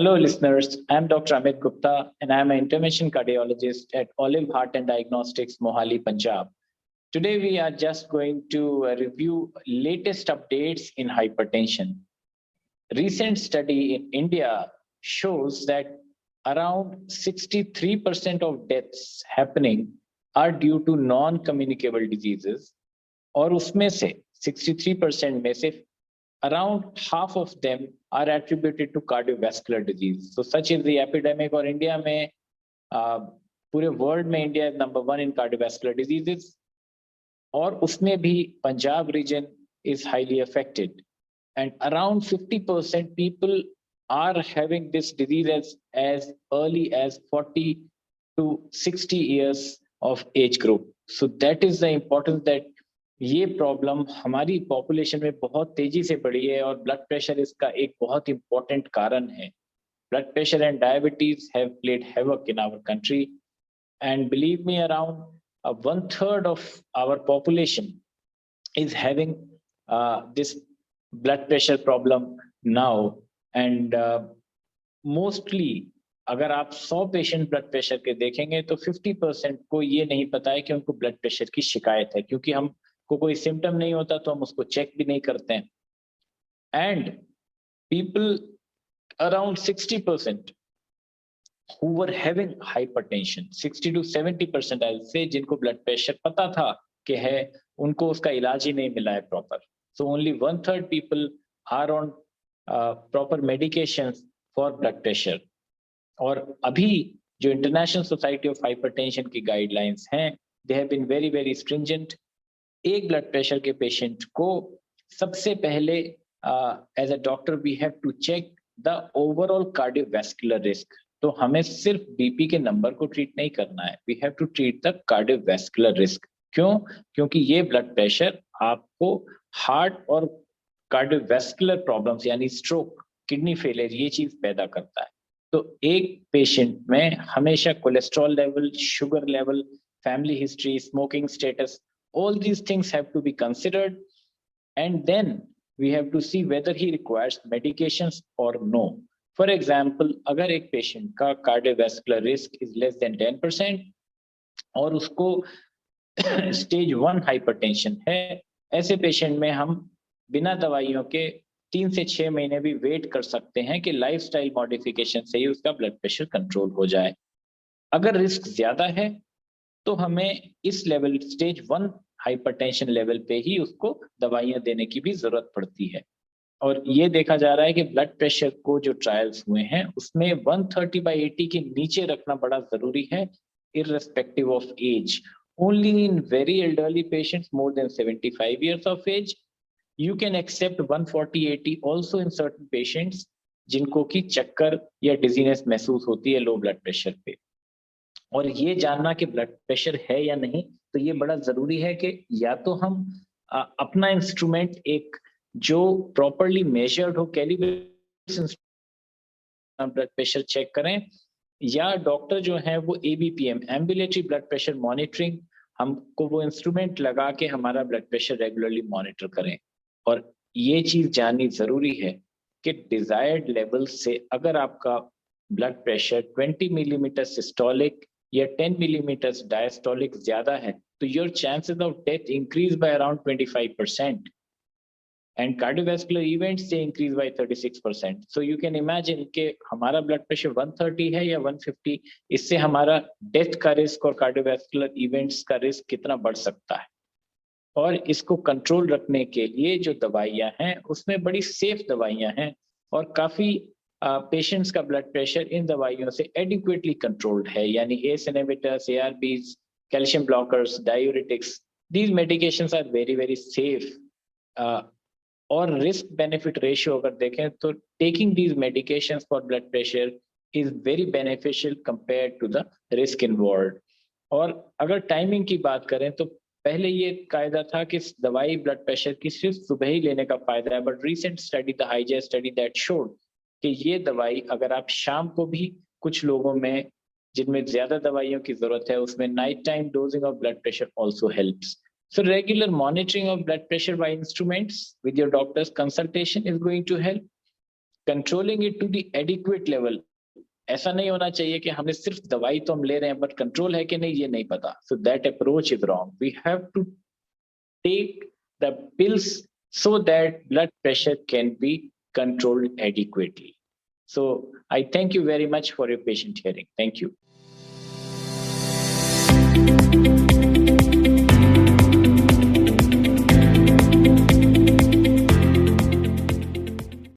Hello, listeners. I'm Dr. Amit Gupta, and I'm an intervention cardiologist at Olive Heart and Diagnostics, Mohali, Punjab. Today, we are just going to review latest updates in hypertension. Recent study in India shows that around 63% of deaths happening are due to non-communicable diseases, और उसमें से 63% में से around half of them are attributed to cardiovascular disease. So such is the epidemic. और India में पूरे world में India is number 1 in cardiovascular diseases. और उसमें भी Punjab region is highly affected. And around 50% people are having this disease as early as 40 to 60 years of age group. So that is the importance that ये problem हमारी population में बहुत तेजी से बढ़ी है और ब्लड प्रेशर इसका एक बहुत इंपॉर्टेंट कारण है. Blood pressure and diabetes have played havoc in our country and believe me around 1/3 of our population is having this blood pressure problem now and mostly अगर आप 100 पेशेंट ब्लड प्रेशर के देखेंगे तो 50% को ये नहीं पता है कि उनको ब्लड प्रेशर की शिकायत है, क्योंकि हम को कोई सिम्टम नहीं होता तो हम उसको चेक भी नहीं करते हैं. And people around 60% who were having hypertension, 60 to 70% आई से जिनको ब्लड प्रेशर पता था कि है, उनको उसका इलाज ही नहीं मिला है proper. So only 1/3 people are on proper medication for blood pressure. और अभी जो इंटरनेशनल सोसाइटी ऑफ हाइपरटेंशन की गाइडलाइंस हैं, they have been very very stringent. एक ब्लड प्रेशर के पेशेंट को सबसे पहले as a doctor we have to check the overall cardiovascular risk. तो हमें सिर्फ बीपी के नंबर को ट्रीट नहीं करना है, we have to treat the cardiovascular risk. क्यों? क्योंकि ये ब्लड प्रेशर आपको हार्ट और कार्डियोवैस्कुलर प्रॉब्लम्स यानी स्ट्रोक, किडनी फेलियर, ये चीज पैदा करता है. तो एक पेशेंट में हमेशा cholesterol level, sugar level, family history, smoking status, all these things have to be considered, and then we have to see whether he requires medications or no. For example, अगर एक पेशेंट का cardiovascular risk is less than 10% और उसको stage 1 hypertension है, ऐसे patient में हम बिना दवाइयों के 3 से 6 महीने भी वेट कर सकते हैं कि लाइफस्टाइल मॉडिफिकेशन से ही उसका ब्लड प्रेशर कंट्रोल हो जाए. अगर रिस्क ज्यादा है तो हमें इस लेवल स्टेज 1 हाइपरटेंशन लेवल पे ही उसको दवाइयां देने की भी जरूरत पड़ती है. और ये देखा जा रहा है कि ब्लड प्रेशर को जो ट्रायल्स हुए हैं उसमें 130/80 के नीचे रखना बड़ा जरूरी है, irrespective of age. Only in very elderly patients more than 75 years of age you can accept 140/80 also in certain patients जिनको की चक्कर या डिजीनेस महसूस होती है लो ब्लड प्रेशर पे. और ये जानना कि ब्लड प्रेशर है या नहीं, तो ये बड़ा जरूरी है कि या तो हम अपना इंस्ट्रूमेंट एक जो प्रॉपरली मेजर्ड हो, कैलिब्रेटेड ब्लड प्रेशर चेक करें, या डॉक्टर जो है वो ABPM, ambulatory blood pressure monitoring, हमको वो इंस्ट्रूमेंट लगा के हमारा ब्लड प्रेशर रेगुलरली मॉनिटर करें. और ये चीज जाननी जरूरी है कि डिजायर्ड लेवल से अगर आपका ब्लड प्रेशर 20 मिलीमीटर सिस्टोलिक या 10 मिलीमीटर डायस्टोलिक ज्यादा है तो your chances of death increase by around 25% and cardiovascular events से increase by 36%. So you can imagine कि हमारा ब्लड प्रेशर 130 है या 150, इससे हमारा डेथ का रिस्क और कार्डियोवैस्कुलर इवेंट्स का रिस्क कितना बढ़ सकता है. और इसको कंट्रोल रखने के लिए जो दवाइयां हैं उसमें बड़ी सेफ दवाइयां हैं और काफी पेशेंट्स का ब्लड प्रेशर इन दवाइयों से एडिक्वेटली कंट्रोल्ड है, यानी ACE inhibitors, ARBs, calcium blockers, diuretics, these medications are very very safe. और रिस्क बेनिफिट रेशियो अगर देखें तो taking these medications for blood pressure is very beneficial compared to the risk involved. और अगर timing की बात करें तो पहले ये कायदा था कि दवाई ब्लड प्रेशर की सिर्फ सुबह ही लेने का फायदा है, but recent study, the highest study, that showed कि ये दवाई अगर आप शाम को भी, कुछ लोगों में जिनमें ज्यादा दवाइयों की जरूरत है उसमें night time dosing of blood pressure also helps. So regular monitoring of blood pressure by instruments with your doctor's consultation is going to help. controlling it to the adequate level. ऐसा नहीं होना चाहिए कि हमने सिर्फ दवाई तो हम ले रहे हैं बट कंट्रोल है कि नहीं ये नहीं पता. So that approach is wrong. We have to take the pills so that blood pressure can be controlled adequately. So I thank you very much for your patient hearing. Thank you.